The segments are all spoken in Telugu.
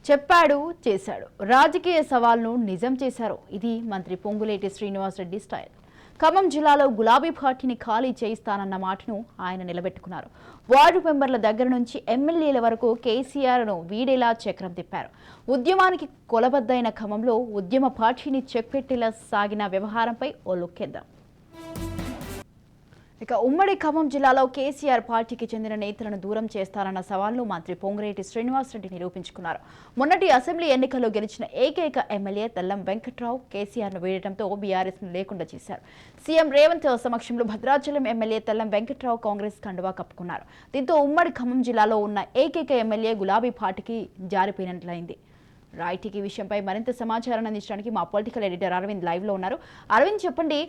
చెప్పాడు చేశాడు రాజకీయ సవాల్ను నిజం చేశారు. ఇది మంత్రి పొంగులేటి శ్రీనివాసరెడ్డి స్టైల్. ఖమ్మం జిల్లాలో గులాబీ పార్టీని ఖాళీ చేయిస్తానన్న మాటను ఆయన నిలబెట్టుకున్నారు. వార్డు మెంబర్ల దగ్గర నుంచి ఎమ్మెల్యేల వరకు కేసీఆర్ను వీడేలా చక్రం తిప్పారు. ఉద్యమానికి కొలబద్దైన ఖమ్మంలో ఉద్యమ పార్టీని చెక్ పెట్టేలా సాగిన వ్యవహారంపై ఓ లుక్కేద్దాం. ఇక ఉమ్మడి ఖమ్మం జిల్లాలో కేసీఆర్ పార్టీకి చెందిన నేతలను దూరం చేస్తారన్న సవాల్ను మంత్రి పొంగులేటి శ్రీనివాసరెడ్డి నిరూపించుకున్నారు. మొన్నటి అసెంబ్లీ ఎన్నికల్లో గెలిచిన ఏకైక ఎమ్మెల్యే తెల్లం వెంకట్రావు కేసీఆర్ను వీడటంతో బీఆర్ఎస్ను లేకుండా చేశారు. సీఎం రేవంత్ సమక్షంలో భద్రాచలం ఎమ్మెల్యే తెల్లం వెంకట్రావు కాంగ్రెస్ కండువా కప్పుకున్నారు. దీంతో ఉమ్మడి ఖమ్మం జిల్లాలో ఉన్న ఏకైక ఎమ్మెల్యే గులాబీ పార్టీకి జారిపోయినట్లయింది. రైట్, ఈ విషయంపై మరింత సమాచారాన్ని అందించడానికి మా పొలిటికల్ ఎడిటర్ అరవింద్ లైవ్లో ఉన్నారు. అరవింద్, చెప్పండి,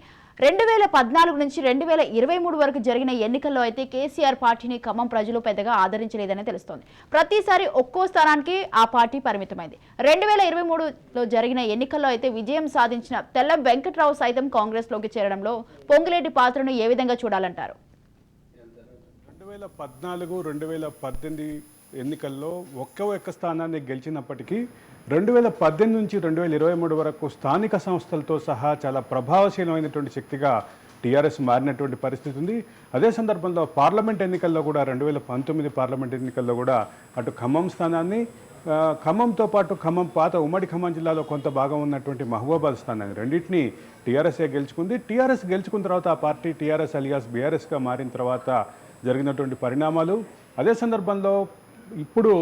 2014 నుంచి 2023 వరకు జరిగిన ఎన్నికల్లో అయితే కేసీఆర్ పార్టీని ఖమ్మం ప్రజలు పెద్దగా ఆదరించలేదని తెలుస్తోంది. ప్రతిసారి ఒక్కో స్థానానికి ఆ పార్టీ పరిమితమైంది. 2023లో జరిగిన ఎన్నికల్లో అయితే విజయం సాధించిన తెల్లం వెంకట్రావు సైతం కాంగ్రెస్లోకి చేరడంలో పొంగులేటి పాత్రను ఏ విధంగా చూడాలంటారు? 2014, 2018 ఎన్నికల్లో ఒక్క స్థానాన్ని గెలిచినప్పటికీ 2018 నుంచి 2023 వరకు స్థానిక సంస్థలతో సహా చాలా ప్రభావశీలమైనటువంటి శక్తిగా టీఆర్ఎస్ మారినటువంటి పరిస్థితి ఉంది. అదే సందర్భంలో పార్లమెంట్ ఎన్నికల్లో కూడా 2019 పార్లమెంట్ ఎన్నికల్లో కూడా అటు ఖమ్మం స్థానాన్ని, ఖమ్మంతో పాటు ఖమ్మం పాత ఉమ్మడి ఖమ్మం జిల్లాలో కొంత భాగం ఉన్నటువంటి మహబూబాబాద్ స్థానాన్ని రెండింటినీ టీఆర్ఎస్ఏ గెలుచుకుంది. టీఆర్ఎస్ గెలుచుకున్న తర్వాత ఆ పార్టీ టీఆర్ఎస్ అలియాస్ బీఆర్ఎస్గా మారిన తర్వాత జరిగినటువంటి పరిణామాలు, అదే సందర్భంలో ఇప్పుడు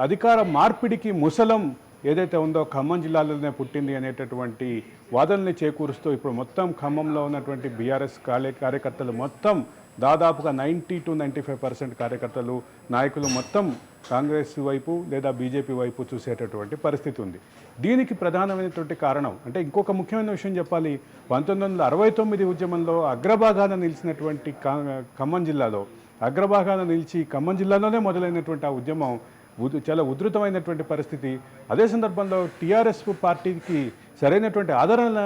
అధికార మార్పిడికి ముసలం ఏదైతే ఉందో ఖమ్మం జిల్లాలోనే పుట్టింది అనేటటువంటి వాదనల్ని చేకూరుస్తూ ఇప్పుడు మొత్తం ఖమ్మంలో ఉన్నటువంటి బీఆర్ఎస్ కార్యకర్తలు మొత్తం దాదాపుగా 90 to 95% కార్యకర్తలు, నాయకులు మొత్తం కాంగ్రెస్ వైపు లేదా బీజేపీ వైపు చూసేటటువంటి పరిస్థితి ఉంది. దీనికి ప్రధానమైనటువంటి కారణం అంటే ఇంకొక ముఖ్యమైన విషయం చెప్పాలి. 1969 ఉద్యమంలో అగ్రభాగాన నిలిచినటువంటి ఖమ్మం జిల్లాలో అగ్రభాగాన నిలిచి ఖమ్మం జిల్లాలోనే మొదలైనటువంటి ఆ ఉద్యమం చాలా ఉధృతమైనటువంటి పరిస్థితి. అదే సందర్భంలో టీఆర్ఎస్ పార్టీకి సరైనటువంటి ఆదరణ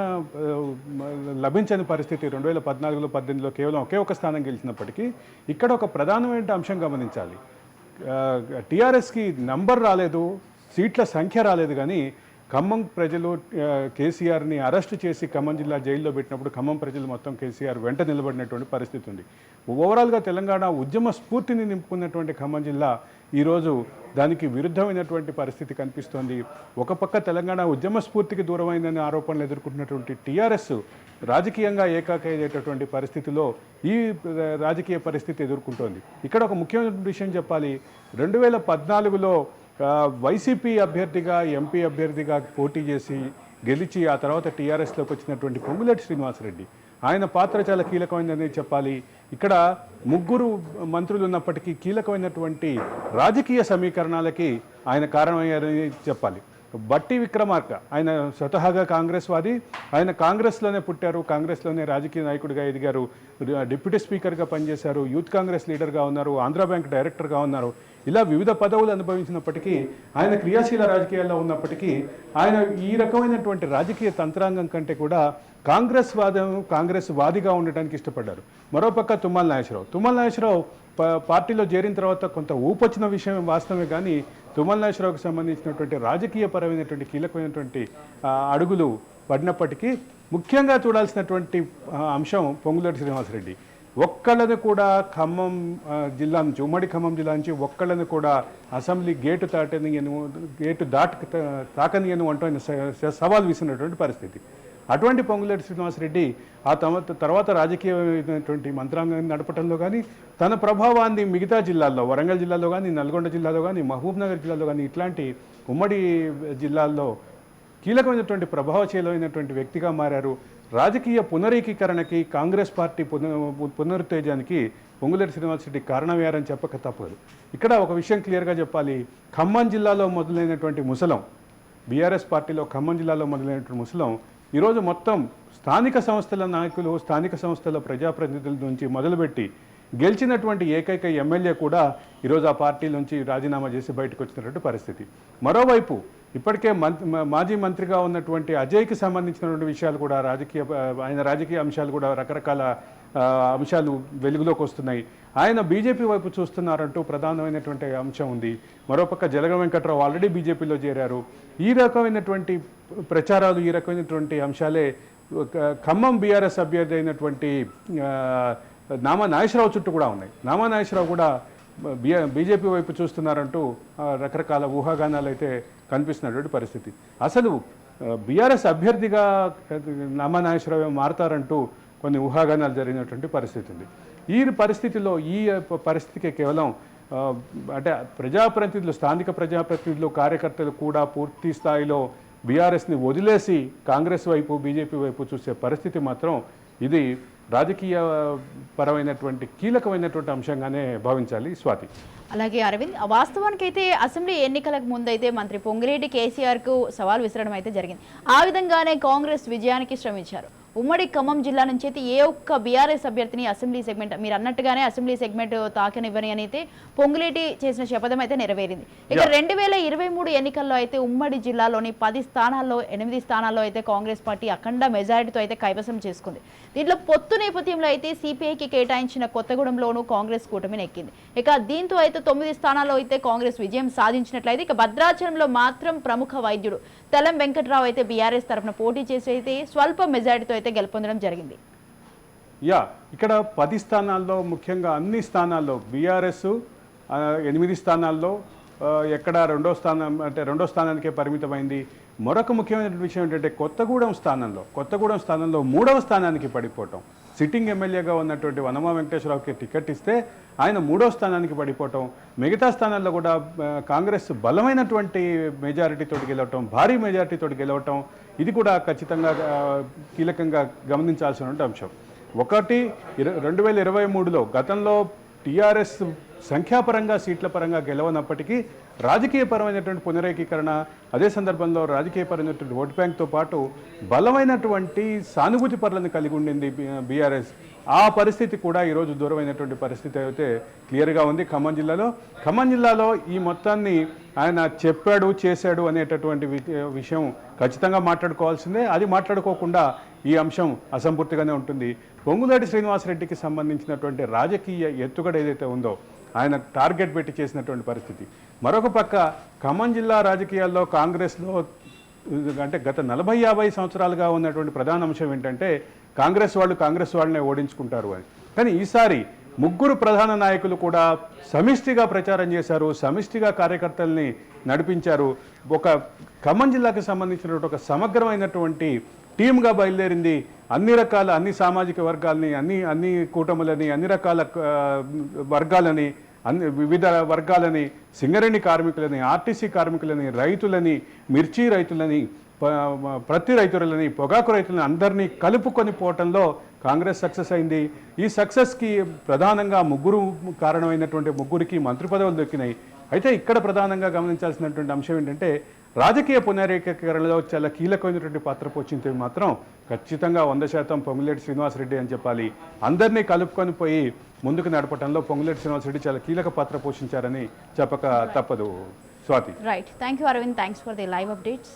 లభించని పరిస్థితి. 2014లో 18లో కేవలం ఒకే ఒక స్థానం గెలిచినప్పటికీ ఇక్కడ ఒక ప్రధానమైన అంశం గమనించాలి. టీఆర్ఎస్కి నంబర్ రాలేదు, సీట్ల సంఖ్య రాలేదు, కానీ ఖమ్మం ప్రజలు కేసీఆర్ని అరెస్ట్ చేసి ఖమ్మం జిల్లా జైల్లో పెట్టినప్పుడు ఖమ్మం ప్రజలు మొత్తం కేసీఆర్ వెంట నిలబడినటువంటి పరిస్థితి ఉంది. ఓవరాల్గా తెలంగాణ ఉద్యమ స్ఫూర్తిని నింపుకున్నటువంటి ఖమ్మం జిల్లా ఈరోజు దానికి విరుద్ధమైనటువంటి పరిస్థితి కనిపిస్తోంది. ఒక పక్క తెలంగాణ ఉద్యమ స్ఫూర్తికి దూరమైందనే ఆరోపణలు ఎదుర్కొంటున్నటువంటి టీఆర్ఎస్ రాజకీయంగా ఏకాకయ్యేటటువంటి పరిస్థితిలో ఈ రాజకీయ పరిస్థితి ఎదుర్కొంటోంది. ఇక్కడ ఒక ముఖ్యమైన విషయం చెప్పాలి. 2014లో వైసీపీ అభ్యర్థిగా, ఎంపీ అభ్యర్థిగా పోటీ చేసి గెలిచి ఆ తర్వాత టీఆర్ఎస్లోకి వచ్చినటువంటి పొంగులేటి శ్రీనివాసరెడ్డి, ఆయన పాత్ర చాలా కీలకమైనదని చెప్పాలి. ఇక్కడ ముగ్గురు మంత్రులు ఉన్నప్పటికీ కీలకమైనటువంటి రాజకీయ సమీకరణాలకి ఆయన కారణమయ్యారని చెప్పాలి. బట్టి విక్రమార్క ఆయన స్వతహాగా కాంగ్రెస్ వాది, ఆయన కాంగ్రెస్లోనే పుట్టారు, కాంగ్రెస్లోనే రాజకీయ నాయకుడిగా ఎదిగారు, డిప్యూటీ స్పీకర్గా పనిచేశారు, యూత్ కాంగ్రెస్ లీడర్గా ఉన్నారు, ఆంధ్ర బ్యాంక్ డైరెక్టర్గా ఉన్నారు. ఇలా వివిధ పదవులు అనుభవించినప్పటికీ, ఆయన క్రియాశీల రాజకీయాల్లో ఉన్నప్పటికీ ఆయన ఈ రకమైనటువంటి రాజకీయ తంత్రాంగం కంటే కూడా కాంగ్రెస్ వాదిగా ఉండటానికి ఇష్టపడ్డారు. మరోపక్క తుమ్మల నాగేశ్వరరావు పార్టీలో చేరిన తర్వాత కొంత ఊపొచ్చిన విషయం వాస్తవమే, కానీ తుమ్మల నాగేశ్వరరావుకు సంబంధించినటువంటి రాజకీయపరమైనటువంటి కీలకమైనటువంటి అడుగులు పడినప్పటికీ ముఖ్యంగా చూడాల్సినటువంటి అంశం పొంగులేటి శ్రీనివాసరెడ్డి. ఒక్కళ్ళని కూడా ఖమ్మం జిల్లా నుంచి, ఉమ్మడి ఖమ్మం జిల్లా నుంచి ఒక్కళ్ళని కూడా అసెంబ్లీ గేటు తాకనియను అంటూ ఆయన సవాల్ విసినటువంటి పరిస్థితి. అటువంటి పొంగులేటి శ్రీనివాసరెడ్డి ఆ తర్వాత రాజకీయమైనటువంటి మంత్రాంగాన్ని నడపడంలో కానీ, తన ప్రభావాన్ని మిగతా జిల్లాల్లో, వరంగల్ జిల్లాలో కానీ, నల్గొండ జిల్లాలో కానీ, మహబూబ్ నగర్ జిల్లాలో కానీ, ఇట్లాంటి ఉమ్మడి జిల్లాల్లో కీలకమైనటువంటి ప్రభావశీలమైనటువంటి వ్యక్తిగా మారారు. రాజకీయ పునరీకీకరణకి, కాంగ్రెస్ పార్టీ పునరుత్తేజానికి పొంగులేటి శ్రీనివాసరెడ్డి కారణమయ్యారని చెప్పక తప్పదు. ఇక్కడ ఒక విషయం క్లియర్గా చెప్పాలి. ఖమ్మం జిల్లాలో మొదలైనటువంటి ముసలం, బీఆర్ఎస్ పార్టీలో ఖమ్మం జిల్లాలో మొదలైనటువంటి ముసలం ఈరోజు మొత్తం స్థానిక సంస్థల నాయకులు, స్థానిక సంస్థల ప్రజాప్రతినిధుల నుంచి మొదలుపెట్టి గెలిచినటువంటి ఏకైక ఎమ్మెల్యే కూడా ఈరోజు ఆ పార్టీ నుంచి రాజీనామా చేసి బయటకు వచ్చినటువంటి పరిస్థితి. మరోవైపు ఇప్పటికే మాజీ మంత్రిగా ఉన్నటువంటి అజయ్కి సంబంధించినటువంటి విషయాలు కూడా ఆయన రాజకీయ అంశాలు కూడా రకరకాల అంశాలు వెలుగులోకి వస్తున్నాయి. ఆయన బీజేపీ వైపు చూస్తున్నారంటూ ప్రధానమైనటువంటి అంశం ఉంది. మరోపక్క జలగ వెంకట్రావు ఆల్రెడీ బీజేపీలో చేరారు. ఈ రకమైనటువంటి ప్రచారాలు, ఈ రకమైనటువంటి అంశాలే ఖమ్మం బీఆర్ఎస్ అభ్యర్థి అయినటువంటి నామా నాగేశ్వరరావు చుట్టూ కూడా ఉన్నాయి. నామా నాగేశ్వరరావు కూడా బీజేపీ వైపు చూస్తున్నారంటూ రకరకాల ఊహాగానాలు అయితే కనిపిస్తున్నటువంటి పరిస్థితి. అసలు బీఆర్ఎస్ అభ్యర్థిగా నామా నాగేశ్వరరావు మారతారంటూ కొన్ని ఊహాగానాలు జరిగినటువంటి పరిస్థితి ఉంది. ఈ పరిస్థితిలో ఈ పరిస్థితికి కేవలం అంటే ప్రజాప్రతినిధులు, స్థానిక ప్రజాప్రతినిధులు, కార్యకర్తలు కూడా పూర్తి స్థాయిలో బీఆర్ఎస్ని వదిలేసి కాంగ్రెస్ వైపు, బీజేపీ వైపు చూసే పరిస్థితి మాత్రం ఇది రాజకీయ పరమైనటువంటి కీలకమైనటువంటి అంశంగానే భావించాలి. స్వాతి. అలాగే అరవింద్, వాస్తవానికైతే అసెంబ్లీ ఎన్నికలకు ముందైతే మంత్రి పొంగిరెడ్డి కేసీఆర్కు సవాల్ విసరడం అయితే జరిగింది. ఆ విధంగానే కాంగ్రెస్ విజయానికి శ్రమించారు. ఉమ్మడి ఖమ్మం జిల్లా నుంచి అయితే ఏ ఒక్క బీఆర్ఎస్ అభ్యర్థిని అసెంబ్లీ సెగ్మెంట్, మీరు అన్నట్టుగానే అసెంబ్లీ సెగ్మెంట్ తాకనివ్వని అని అయితే పొంగులేటి చేసిన శపథం అయితే నెరవేరింది. ఇక 2023 ఎన్నికల్లో అయితే ఉమ్మడి జిల్లాలోని 10 స్థానాల్లో 8 స్థానాల్లో అయితే కాంగ్రెస్ పార్టీ అఖండ మెజారిటీతో అయితే కైవసం చేసుకుంది. దీంట్లో పొత్తు నేపథ్యంలో అయితే సిపిఐకి కేటాయించిన కొత్తగూడెంలోనూ కాంగ్రెస్ కూటమిని ఎక్కింది. ఇక దీంతో అయితే 9 స్థానాల్లో అయితే కాంగ్రెస్ విజయం సాధించినట్లయితే ఇక భద్రాచలంలో మాత్రం ప్రముఖ వైద్యుడు తెల్లం వెంకట్రావు అయితే బీఆర్ఎస్ తరఫున పోటీ చేసి అయితే స్వల్ప మెజారిటీతో అయితే గెలుపొందడం జరిగింది. ఇక్కడ 10 స్థానాల్లో ముఖ్యంగా అన్ని స్థానాల్లో బీఆర్ఎస్ 8 స్థానాల్లో ఎక్కడ రెండో స్థానానికే పరిమితమైంది. మరొక ముఖ్యమైన విషయం ఏంటంటే కొత్తగూడెం స్థానంలో 3వ స్థానానికి పడిపోవటం. సిట్టింగ్ ఎమ్మెల్యేగా ఉన్నటువంటి వనమా వెంకటేశ్వరరావుకి టికెట్ ఇస్తే ఆయన 3వ స్థానానికి పడిపోవటం. మిగతా స్థానాల్లో కూడా కాంగ్రెస్ బలమైనటువంటి మెజారిటీతో గెలవటం, భారీ మెజారిటీతో గెలవటం, ఇది కూడా ఖచ్చితంగా కీలకంగా గమనించాల్సినటువంటి అంశం. ఒకటి 2023లో గతంలో టీఆర్ఎస్ సంఖ్యాపరంగా సీట్ల పరంగా గెలవనప్పటికీ రాజకీయపరమైనటువంటి పునరేకీకరణ, అదే సందర్భంలో రాజకీయపరమైనటువంటి ఓటు బ్యాంక్తో పాటు బలమైనటువంటి సానుభూతి పరులను కలిగి ఉండింది బీఆర్ఎస్. ఆ పరిస్థితి కూడా ఈరోజు దూరమైనటువంటి పరిస్థితి అయితే క్లియర్గా ఉంది ఖమ్మం జిల్లాలో ఈ మొత్తాన్ని ఆయన చెప్పాడు, చేశాడు అనేటటువంటి విషయం ఖచ్చితంగా మాట్లాడుకోవాల్సిందే. అది మాట్లాడుకోకుండా ఈ అంశం అసంపూర్తిగానే ఉంటుంది. పొంగులేటి శ్రీనివాసరెడ్డికి సంబంధించినటువంటి రాజకీయ ఎత్తుగడ ఏదైతే ఉందో ఆయన టార్గెట్ పెట్టి చేసినటువంటి పరిస్థితి. మరొక పక్క ఖమ్మం జిల్లా రాజకీయాల్లో కాంగ్రెస్లో అంటే గత 40-50 సంవత్సరాలుగా ఉన్నటువంటి ప్రధాన అంశం ఏంటంటే కాంగ్రెస్ వాళ్ళనే ఓడించుకుంటారు అని. కానీ ఈసారి ముగ్గురు ప్రధాన నాయకులు కూడా సమిష్టిగా ప్రచారం చేశారు, సమిష్టిగా కార్యకర్తల్ని నడిపించారు. ఒక ఖమ్మం జిల్లాకి సంబంధించినటువంటి ఒక సమగ్రమైనటువంటి టీమ్గా బయలుదేరింది. అన్ని సామాజిక వర్గాలని, అన్ని కూటములని, అన్ని రకాల వర్గాలని, వివిధ వర్గాలని, సింగరేణి కార్మికులని, ఆర్టీసీ కార్మికులని, రైతులని, మిర్చి రైతులని, ప్రతి రైతులని, పొగాకు రైతులని అందరినీ కలుపుకొని పోవటంలో కాంగ్రెస్ సక్సెస్ అయింది. ఈ సక్సెస్కి ప్రధానంగా కారణమైనటువంటి ముగ్గురికి మంత్రి పదవులు దొక్కినాయి. అయితే ఇక్కడ ప్రధానంగా గమనించాల్సినటువంటి అంశం ఏంటంటే రాజకీయ పునరేకీకరణలో చాలా కీలకమైనటువంటి పాత్ర పోషించేది మాత్రం ఖచ్చితంగా 100% పొంగులేటి శ్రీనివాసరెడ్డి అని చెప్పాలి. అందరినీ కలుపుకొని పోయి ముందుకు నడపడంలో పొంగులేటి శ్రీనివాసరెడ్డి చాలా కీలక పాత్ర పోషించారని చెప్పక తప్పదు. Swathi. Right, thank you Aravind, thanks for the live updates.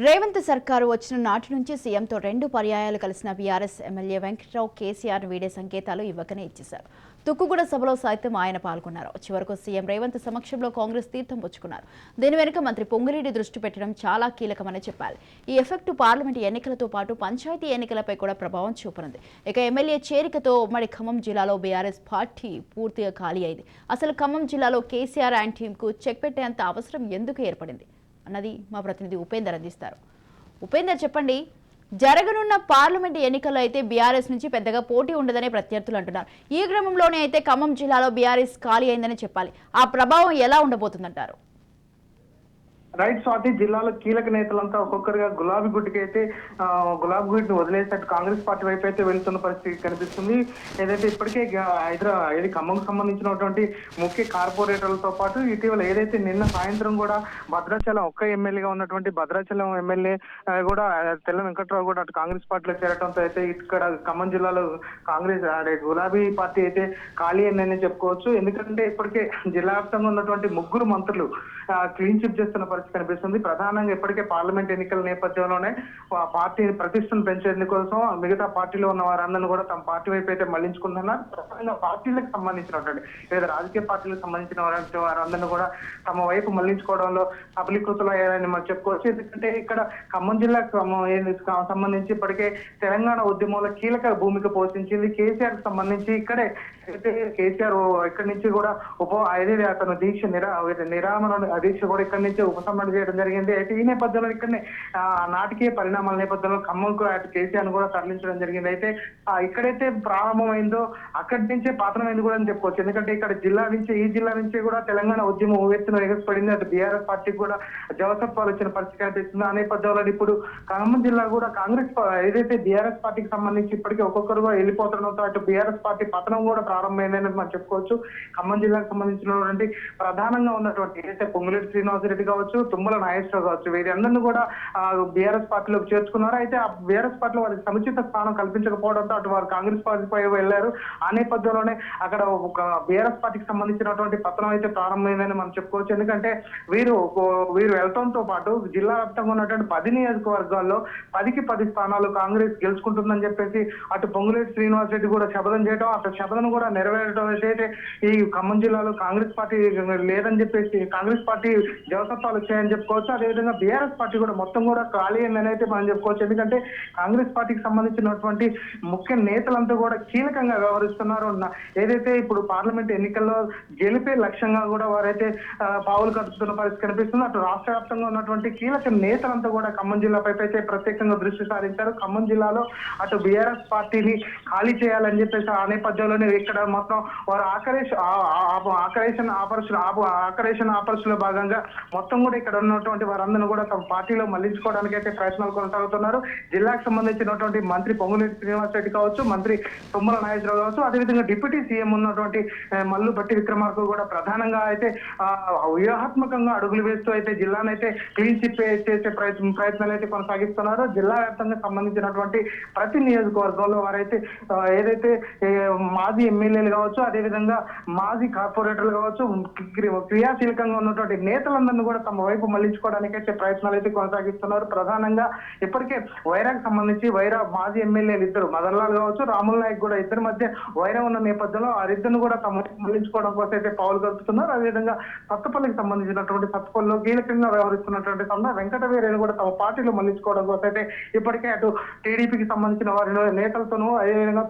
Revanth సర్కారు వచ్చిన నాటి నుంచి సీఎంతో 2 పర్యాయాలు కలిసిన బీఆర్ఎస్ ఎమ్మెల్యే వెంకట్రావు కేసీఆర్ వీడే సంకేతాలు ఇవ్వకనే ఇచ్చేశారు. తుక్కుగూడ సభలో సైతం ఆయన పాల్గొన్నారు. చివరకు సీఎం రేవంత్ సమక్షంలో కాంగ్రెస్ తీర్థం పుచ్చుకున్నారు. దీని వెనుక మంత్రి పొంగిరెడ్డి దృష్టి పెట్టడం చాలా కీలకమని చెప్పాలి. ఈ ఎఫెక్ట్ పార్లమెంట్ ఎన్నికలతో పాటు పంచాయతీ ఎన్నికలపై కూడా ప్రభావం చూపనుంది. ఇక ఎమ్మెల్యే చేరికతో ఉమ్మడి ఖమ్మం జిల్లాలో బీఆర్ఎస్ పార్టీ పూర్తిగా ఖాళీ అయింది. అసలు ఖమ్మం జిల్లాలో కేసీఆర్ అండ్ టీంకు చెక్ పెట్టేంత అవసరం ఎందుకు ఏర్పడింది అన్నది మా ప్రతినిధి ఉపేందర్ అందిస్తారు. ఉపేందర్, చెప్పండి, జరగనున్న పార్లమెంట్ ఎన్నికల్లో అయితే బీఆర్ఎస్ నుంచి పెద్దగా పోటీ ఉండదనే ప్రత్యర్థులు అంటున్నారు. ఈ క్రమంలోనే అయితే ఖమ్మం జిల్లాలో బీఆర్ఎస్ ఖాళీ అయిందని చెప్పాలి. ఆ ప్రభావం ఎలా ఉండబోతుందంటారు? రైట్ స్వాతి, జిల్లాలో కీలక నేతలంతా ఒక్కొక్కరుగా గులాబీ గుడ్డుని వదిలేసినట్టు కాంగ్రెస్ పార్టీ వైపు అయితే వెళ్తున్న పరిస్థితి కనిపిస్తుంది. ఏదైతే ఇప్పటికే ఏది ఖమ్మంకు సంబంధించినటువంటి ముఖ్య కార్పొరేటర్లతో పాటు ఇటీవల ఏదైతే నిన్న సాయంత్రం కూడా భద్రాచలం ఒక్క ఎమ్మెల్యేగా ఉన్నటువంటి భద్రాచలం ఎమ్మెల్యే కూడా తెల్ల వెంకట్రావు కూడా అటు కాంగ్రెస్ పార్టీలో చేరడంతో అయితే ఇక్కడ ఖమ్మం జిల్లాలో కాంగ్రెస్ గులాబీ పార్టీ అయితే ఖాళీ అని చెప్పుకోవచ్చు. ఎందుకంటే ఇప్పటికే జిల్లా వ్యాప్తంగా ఉన్నటువంటి ముగ్గురు మంత్రులు క్లీన్ చిప్ చేస్తున్న పరిస్థితి కనిపిస్తుంది. ప్రధానంగా ఇప్పటికే పార్లమెంట్ ఎన్నికల నేపథ్యంలోనే ఆ పార్టీ ప్రతిష్టను పెంచేందుకోసం మిగతా పార్టీలో ఉన్న వారందరినీ కూడా తమ పార్టీ వైపు అయితే మళ్లించుకుంటున్నారు. ప్రధానంగా పార్టీలకు సంబంధించినటువంటి లేదా రాజకీయ పార్టీలకు సంబంధించిన వారందరినీ కూడా తమ వైపు మళ్లించుకోవడంలో సఫలీకృతులయ్యారని మనం చెప్పుకోవచ్చు. ఎందుకంటే ఇక్కడ ఖమ్మం జిల్లాకు సంబంధించి ఇప్పటికే తెలంగాణ ఉద్యమంలో కీలక భూమిక పోషించింది. కేసీఆర్ కు సంబంధించి ఇక్కడే అయితే కేసీఆర్ ఇక్కడి నుంచి కూడా అయితే అతను నిరామరణ దీక్ష కూడా ఇక్కడి నుంచి ఉపసంహరణ చేయడం జరిగింది. అయితే ఈ నేపథ్యంలో ఇక్కడనే నాటకీయ పరిణామాల నేపథ్యంలో ఖమ్మంకు అటు కేసీఆర్ కూడా తరలించడం జరిగింది. అయితే ఇక్కడైతే ప్రారంభమైందో అక్కడి నుంచే పాత్రమైంది కూడా అని చెప్పుకోవచ్చు. ఎందుకంటే ఇక్కడ ఈ జిల్లా నుంచి కూడా తెలంగాణ ఉద్యమం ఉవ్వెత్తున ఎగసిపడింది. అటు బీఆర్ఎస్ పార్టీకి కూడా జవసత్వాలు వచ్చిన పరిస్థితి కనిపిస్తుంది. ఆ నేపథ్యంలో ఇప్పుడు ఖమ్మం జిల్లా కూడా కాంగ్రెస్ ఏదైతే బీఆర్ఎస్ పార్టీకి సంబంధించి ఇప్పటికీ ఒక్కొక్కరుగా వెళ్ళిపోతుండటంతో అటు బీఆర్ఎస్ పార్టీ పతనం కూడా ప్రారంభమైందని మనం చెప్పుకోవచ్చు. ఖమ్మం జిల్లాకు సంబంధించినటువంటి ప్రధానంగా ఉన్నటువంటి ఏదైతే పొంగులేటి శ్రీనివాసరెడ్డి కావచ్చు, తుమ్మల నాగేశ్వరరావు కావచ్చు, వీరందరినీ కూడా బీఆర్ఎస్ పార్టీలోకి చేర్చుకున్నారు. అయితే ఆ బీఆర్ఎస్ పార్టీలో వారికి సముచిత స్థానం కల్పించకపోవడంతో అటు వారు కాంగ్రెస్ పార్టీపై వెళ్లారు. ఆ నేపథ్యంలోనే అక్కడ ఒక బీఆర్ఎస్ పార్టీకి సంబంధించినటువంటి పతనం అయితే ప్రారంభమైందని మనం చెప్పుకోవచ్చు. ఎందుకంటే వీరు వెళ్లడంతో పాటు జిల్లా వ్యాప్తంగా ఉన్నటువంటి 10 నియోజకవర్గాల్లో 10కి 10 స్థానాలు కాంగ్రెస్ గెలుచుకుంటుందని చెప్పేసి అటు పొంగులేటి శ్రీనివాసరెడ్డి కూడా శపథం చేయడం, అటు శపథం కూడా నెరవేరడం అయితే ఈ ఖమ్మం జిల్లాలో కాంగ్రెస్ పార్టీ లేదని చెప్పేసి కాంగ్రెస్ పార్టీ జవసత్వాలు వచ్చాయని చెప్పుకోవచ్చు. అదేవిధంగా బీఆర్ఎస్ పార్టీ కూడా మొత్తం కూడా ఖాళీ అని అయితే మనం చెప్పుకోవచ్చు. ఎందుకంటే కాంగ్రెస్ పార్టీకి సంబంధించినటువంటి ముఖ్య నేతలంతా కూడా కీలకంగా వ్యవహరిస్తున్నారు. ఏదైతే ఇప్పుడు పార్లమెంట్ ఎన్నికల్లో గెలిపే లక్ష్యంగా కూడా వారైతే పావులు కట్టుతున్న పరిస్థితి కనిపిస్తుంది. అటు రాష్ట్ర వ్యాప్తంగా ఉన్నటువంటి కీలక నేతలంతా కూడా ఖమ్మం జిల్లాపై అయితే ప్రత్యేకంగా దృష్టి సారించారు. ఖమ్మం జిల్లాలో అటు బీఆర్ఎస్ పార్టీని ఖాళీ చేయాలని చెప్పేసి ఆ నేపథ్యంలోనే ఇక్కడ మొత్తం వారు ఆకరేషన్ ఆపరేషన్ భాగంగా మొత్తం కూడా ఇక్కడ ఉన్నటువంటి వారందరూ కూడా తమ పార్టీలో మళ్లించుకోవడానికి అయితే ప్రయత్నాలు కొనసాగుతున్నారు. జిల్లాకు సంబంధించినటువంటి మంత్రి పొంగులేటి శ్రీనివాసరెడ్డి కావచ్చు, మంత్రి తుమ్మల నాగేశ్వరరావు కావచ్చు, అదేవిధంగా డిప్యూటీ సీఎం ఉన్నటువంటి మల్లు భట్టి విక్రమార్క కూడా ప్రధానంగా అయితే వ్యూహాత్మకంగా అడుగులు వేస్తూ అయితే జిల్లానైతే క్లీన్ చిప్ చేసే ప్రయత్నాలు అయితే కొనసాగిస్తున్నారు. జిల్లా వ్యాప్తంగా సంబంధించినటువంటి ప్రతి నియోజకవర్గంలో వారైతే ఏదైతే మాజీ ఎమ్మెల్యేలు కావచ్చు, అదేవిధంగా మాజీ కార్పొరేటర్లు కావచ్చు, క్రియాశీలకంగా ఉన్నటువంటి నేతలందరినీ కూడా తమ వైపు మళ్లించుకోవడానికి అయితే ప్రయత్నాలు అయితే కొనసాగిస్తున్నారు. ప్రధానంగా ఇప్పటికే వైరాకు సంబంధించి మాజీ ఎమ్మెల్యేలు ఇద్దరు మదన్ లాల్ కావచ్చు, రాముల్ నాయక్ కూడా ఇద్దరి మధ్య వైరం ఉన్న నేపథ్యంలో వారిద్దరిని కూడా తమ వైపు మళ్లించుకోవడం కోసం అయితే పావులు కలుపుతున్నారు. అదేవిధంగా సత్తపల్లికి సంబంధించినటువంటి సత్తపల్లిలో కీలకంగా వ్యవహరిస్తున్నటువంటి వెంకట వీరయ్యను కూడా తమ పార్టీలో మళ్లించుకోవడం కోసం అయితే ఇప్పటికే అటు టీడీపీకి సంబంధించిన వారి నేతలతోనూ అదేవిధంగా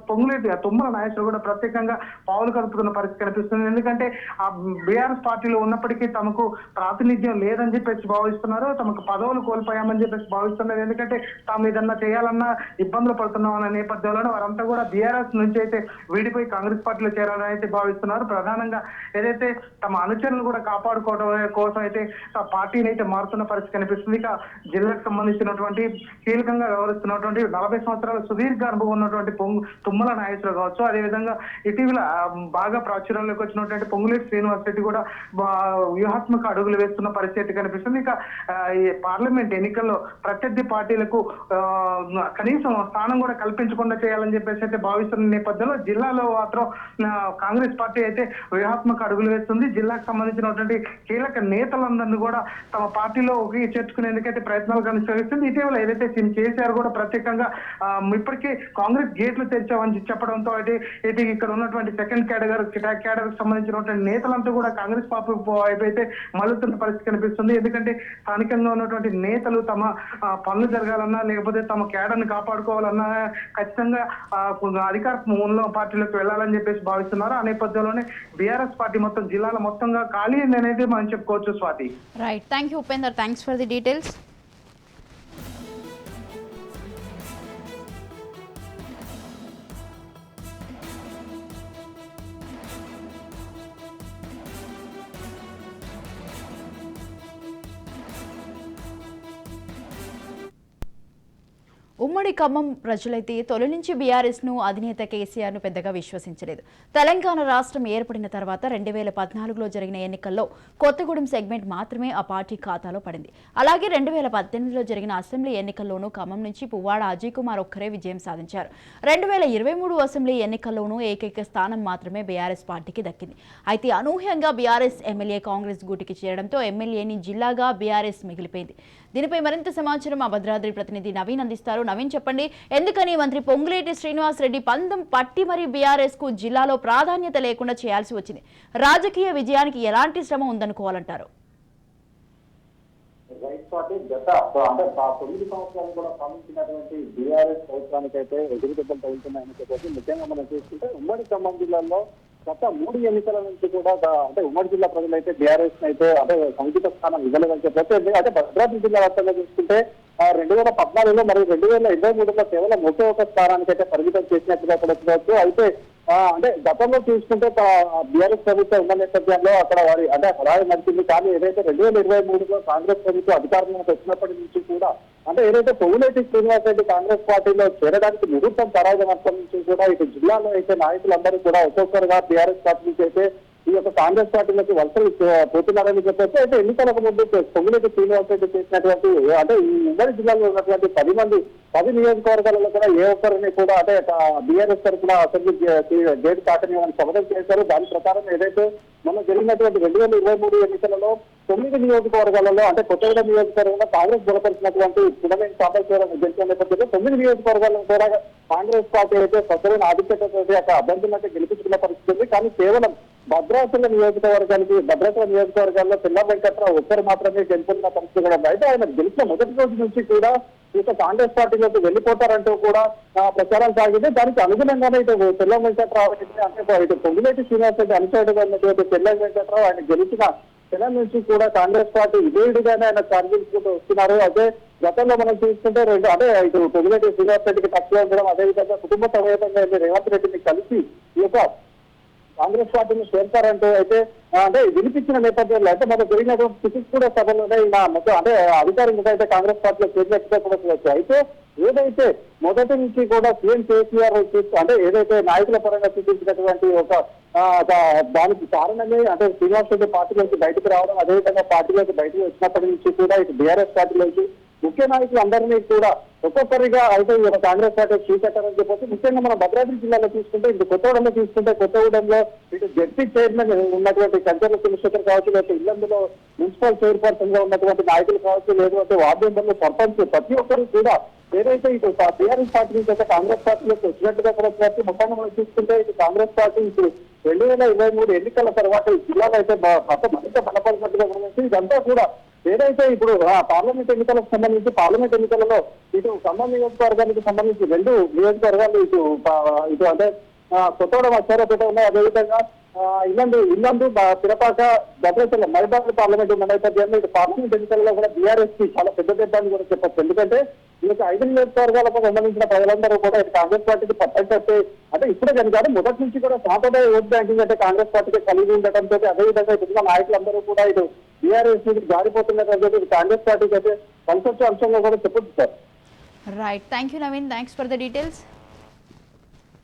తుమ్మల నాయకులు కూడా ప్రత్యేకంగా పావులు కలుపుతున్న పరిస్థితి కనిపిస్తుంది. ఎందుకంటే ఆ బీఆర్ఎస్ పార్టీలో ఉన్నప్పటికీ తమకు ప్రాతినిధ్యం లేదని చెప్పేసి భావిస్తున్నారు, తమకు పదవులు కోల్పోయామని చెప్పేసి భావిస్తున్నారు. ఎందుకంటే తాము ఏదన్నా చేయాలన్నా ఇబ్బందులు పడుతున్నాం అనే నేపథ్యంలో వారంతా కూడా బీఆర్ఎస్ నుంచి అయితే వీడిపోయి కాంగ్రెస్ పార్టీలో చేరాలని అయితే భావిస్తున్నారు. ప్రధానంగా ఏదైతే తమ అనుచరులు కూడా కాపాడుకోవడం కోసం అయితే ఆ పార్టీని అయితే మారుతున్న పరిస్థితి కనిపిస్తుంది. ఇక జిల్లాకు సంబంధించినటువంటి కీలకంగా వ్యవహరిస్తున్నటువంటి 40 సంవత్సరాల సుదీర్ఘ అనుభవం ఉన్నటువంటి తుమ్మల నాగేశ్వరరావు కావచ్చు, అదేవిధంగా ఇటీవల బాగా ప్రాచుర్యంలోకి వచ్చినటువంటి పొంగులేటి శ్రీనివాసరెడ్డి కూడా వ్యూహాత్మక అడుగులు వేస్తున్న పరిస్థితి కనిపిస్తుంది. ఇక ఈ పార్లమెంట్ ఎన్నికల్లో ప్రత్యర్థి పార్టీలకు కనీసం స్థానం కూడా కల్పించకుండా చేయాలని చెప్పేసి అయితే భావిస్తున్న నేపథ్యంలో జిల్లాలో మాత్రం కాంగ్రెస్ పార్టీ అయితే వ్యూహాత్మక అడుగులు వేస్తుంది. జిల్లాకు సంబంధించినటువంటి కీలక నేతలందరినీ కూడా తమ పార్టీలో చేర్చుకునేందుకైతే ప్రయత్నాలు కొనసాగిస్తుంది. ఇటీవల ఏదైతే కేసీఆర్ కూడా ప్రత్యేకంగా ఇప్పటికీ కాంగ్రెస్ గేట్లు తెరిచామని చెప్పడంతో అయితే ఇక్కడ ఉన్నటువంటి సెకండ్ కేడర్ సంబంధించినటువంటి నేతలంతా కూడా కాంగ్రెస్ పార్టీ వైపు అయితే మళ్ళుతున్న పరిస్థితి కనిపిస్తుంది. ఎందుకంటే స్థానికంగా ఉన్నటువంటి నేతలు తమ పనులు జరగాలన్నా లేకపోతే తమ కేడర్ని కాపాడుకోవాలన్నా ఖచ్చితంగా అధికార మూలంలో పార్టీలోకి వెళ్లాలని చెప్పేసి భావిస్తున్నారు. ఆ నేపథ్యంలోనే బీఆర్ఎస్ పార్టీ మొత్తం జిల్లాలో మొత్తంగా ఖాళీ అనేది మనం చెప్పుకోవచ్చు. Swathi. Right, thank you Upender, thanks for the details. ఉమ్మడి ఖమ్మం ప్రజలైతే తొలి నుంచి బీఆర్ఎస్ ను అధినేత కేసీఆర్ ను పెద్దగా విశ్వసించలేదు. తెలంగాణ రాష్ట్రం ఏర్పడిన తర్వాత 2014లో జరిగిన ఎన్నికల్లో కొత్తగూడెం సెగ్మెంట్ మాత్రమే ఆ పార్టీ ఖాతాలో పడింది. అలాగే 2018లో జరిగిన అసెంబ్లీ ఎన్నికల్లోనూ ఖమ్మం నుంచి పువ్వాడ అజయ్ కుమార్ ఒక్కరే విజయం సాధించారు. 2023 అసెంబ్లీ ఎన్నికల్లోనూ ఏకైక స్థానం మాత్రమే బీఆర్ఎస్ పార్టీకి దక్కింది. అయితే అనూహ్యంగా బీఆర్ఎస్ ఎమ్మెల్యే కాంగ్రెస్ గూటికి చేరడంతో ఎమ్మెల్యేని జిల్లాగా బీఆర్ఎస్ మిగిలిపోయింది. దీనిపై మరింత సమాచారం మా భద్రాద్రి ప్రతినిధి నవీన్ అందిస్తారు. నవీన్, చెప్పండి, ఎందుకని మంత్రి పొంగులేటి శ్రీనివాసరెడ్డి పందం పట్టి మరి బీఆర్ఎస్ కు జిల్లాలో ప్రాధాన్యత లేకుండా చేయాల్సి వచ్చింది? రాజకీయ విజయానికి ఎలాంటి శ్రమ ఉందనుకోవాలంటారు? రైట్ పార్టీ గత అంటే 9 సంవత్సరాలు కూడా పాలించినటువంటి బీఆర్ఎస్ ప్రభుత్వానికి అయితే ఎదురుదెబ్బలు తగులుతున్నాయని చెప్పేసి ముఖ్యంగా మనం చూసుకుంటే ఉమ్మడి ఖమ్మం జిల్లాలో గత 3 ఎన్నికల నుంచి కూడా అంటే ఉమ్మడి జిల్లా ప్రజలైతే బీఆర్ఎస్ అయితే అంటే సంగీత స్థానం ఇవ్వలేదని చెప్పేసి అంటే భద్రాద్రి జిల్లా వ్యాప్తంగా చూసుకుంటే 2014లో మరియు 2023లో కేవలం ఒకే ఒక స్థానానికి అయితే పరిమితం చేసినట్టుగా కూడా చూడవచ్చు. అయితే అంటే గతంలో చూసుకుంటే బీఆర్ఎస్ ప్రభుత్వం ఉన్న నేపథ్యంలో అక్కడ వారి అంటే హడాయి నడిచింది. కానీ ఏదైతే 2023లో కాంగ్రెస్ ప్రభుత్వం అధికారంలోకి వచ్చినప్పటి నుంచి కూడా అంటే ఏదైతే పొంగులేటి శ్రీనివాసరెడ్డి కాంగ్రెస్ పార్టీలో చేరడానికి ముహూర్తం పరాజనప్పటి నుంచి కూడా ఇటు జిల్లాలో అయితే నాయకులందరూ కూడా ఒక్కొక్కరుగా బీఆర్ఎస్ పార్టీ నుంచి అయితే ఈ యొక్క కాంగ్రెస్ పార్టీలోకి వలసలు పోతున్నారని చెప్పేసి అయితే ఎన్నికలకు ముందు పొంగులేటి శ్రీనివాసరెడ్డి చేసినటువంటి అంటే ఈ ఉమ్మడి జిల్లాలో ఉన్నటువంటి 10 నియోజకవర్గాలలో కూడా ఏ ఒక్కరిని కూడా అంటే బీఆర్ఎస్ తరఫున అసెంబ్లీ గేట్ దాటని శపథం చేశారు. దాని ప్రకారం ఏదైతే మనం జరిగినటువంటి 2023 ఎన్నికలలో 9 నియోజకవర్గాలలో అంటే కొత్తగూడెం నియోజకవర్గంలో కాంగ్రెస్ బలపరిచినటువంటి పునమేని సాంబశివరావు గెలిచిన నేపథ్యంలో 9 నియోజకవర్గాలను కూడా కాంగ్రెస్ పార్టీ అయితే స్వచ్ఛమైన ఆధిక్యతతో అక్కడ అభ్యర్థులను అయితే గెలిపించుకున్న పరిస్థితి ఉంది. కానీ కేవలం భద్రాచల నియోజకవర్గాల్లో పిల్ల వెంకట్రావు ఒక్కరు మాత్రమే గెలుపున్న పరిస్థితి కూడా ఉంది. అయితే ఆయన గెలిచిన మొదటి రోజు నుంచి కూడా ఇక కాంగ్రెస్ పార్టీలోకి వెళ్ళిపోతారంటూ కూడా ప్రచారం సాగింది. దానికి అనుగుణంగానే ఇటు పిల్ల వెంకట్రావు అంటే ఇటు పొంగులేటి శ్రీనివాసరెడ్డి అనుచరుడుగా ఉన్నటువంటి పిల్ల వెంకట్రావు ఆయన గెలిచిన పిల్ల నుంచి కూడా కాంగ్రెస్ పార్టీ విజయుడిగానే ఆయన సాధించుకుంటూ వస్తున్నారు. అయితే గతంలో మనం చూసుకుంటే అంటే ఇటు పొంగులేటి శ్రీనివాసరెడ్డికి తక్కువ ఉండడం, అదేవిధంగా కుటుంబ సమేతంగా రేవంత్ రెడ్డిని కలిసి ఈ యొక్క కాంగ్రెస్ పార్టీని చేరుతారంటూ అయితే అంటే వినిపించిన నేపథ్యంలో అయితే మనకు జరిగినటువంటి టికెట్ కూడా సభలోనే ఇలా మొత్తం అంటే అధికారికంగా అయితే కాంగ్రెస్ పార్టీలో చేరినట్టుగా కూడా చూడవచ్చు. అయితే ఏదైతే మొదటి నుంచి కూడా సీఎం కేసీఆర్ అంటే ఏదైతే నాయకుల పరంగా చూపించినటువంటి ఒక దానికి కారణమే అంటే శ్రీనివాస్ రెడ్డి పార్టీలోకి బయటకు రావడం, అదేవిధంగా పార్టీలోకి బయటకు వచ్చినప్పటి నుంచి కూడా ఇటు బీఆర్ఎస్ పార్టీలోకి ముఖ్య నాయకులందరినీ కూడా ఒక్కొక్కరిగా అయితే ఈ కాంగ్రెస్ పార్టీ చూపెట్టారని చెప్పేసి ముఖ్యంగా మనం భద్రాద్రి జిల్లాలో చూసుకుంటే ఇటు కొత్తగూడెంలో చూసుకుంటే కొత్తగూడెంలో ఇటు జడ్పీ చైర్మన్ ఉన్నటువంటి కంచర్ల చంద్రశేఖర్ కావచ్చు, లేకపోతే ఇల్లందులో మున్సిపల్ చైర్పర్సన్ గా ఉన్నటువంటి నాయకులు కావచ్చు, లేకపోతే వార్డు మెంబర్లు, సర్పంచ్ ప్రతి ఒక్కరు కూడా ఏదైతే ఇటు బీఆర్ఎస్ పార్టీ నుంచి అయితే కాంగ్రెస్ పార్టీలోకి వచ్చినట్టుగా కూడా మొత్తంగా మనం చూసుకుంటే ఇటు కాంగ్రెస్ పార్టీ ఇప్పుడు 2023 ఎన్నికల తర్వాత ఈ జిల్లాలో అయితే మరింత బలపడినట్టుగా కూడా ఇదంతా కూడా ఏదైతే ఇప్పుడు పార్లమెంట్ ఎన్నికలకు సంబంధించి పార్లమెంట్ ఎన్నికలలో ఇటు ఖమ్మం నియోజకవర్గానికి సంబంధించి 2 నియోజకవర్గాలు ఇటు అంటే కొత్తగూడెం అక్షరపేట ఉన్నాయి, అదేవిధంగా ఇల్లందు పిరపాక భద్రాచలం మైబాద్ పార్లమెంట్ ఉన్న నేపథ్యంలో ఇటు పార్లమెంట్ ఎన్నికల్లో కూడా బీఆర్ఎస్ కి చాలా పెద్ద దెబ్బ అని కూడా చెప్పచ్చు. ఎందుకంటే ఈ యొక్క 5 నియోజకవర్గాలకు సంబంధించిన ప్రజలందరూ కూడా ఇటు కాంగ్రెస్ పార్టీకి పట్టేస్తే అంటే ఇప్పుడే కానీ కాదు మొదటి నుంచి కూడా సాంప్రదాయ ఓట్ బ్యాంకింగ్ అంటే కాంగ్రెస్ పార్టీకి కలిగి ఉండటంతో అదేవిధంగా ఇటున్న నాయకులందరూ కూడా ఇటు బీఆర్ఎస్ నుంచి జారిపోతున్నట్టు కాంగ్రెస్ పార్టీకి అయితే కలిసి వచ్చే అంశంగా కూడా చెప్పొచ్చు sir. Right, thank you Naveen, thanks for the details.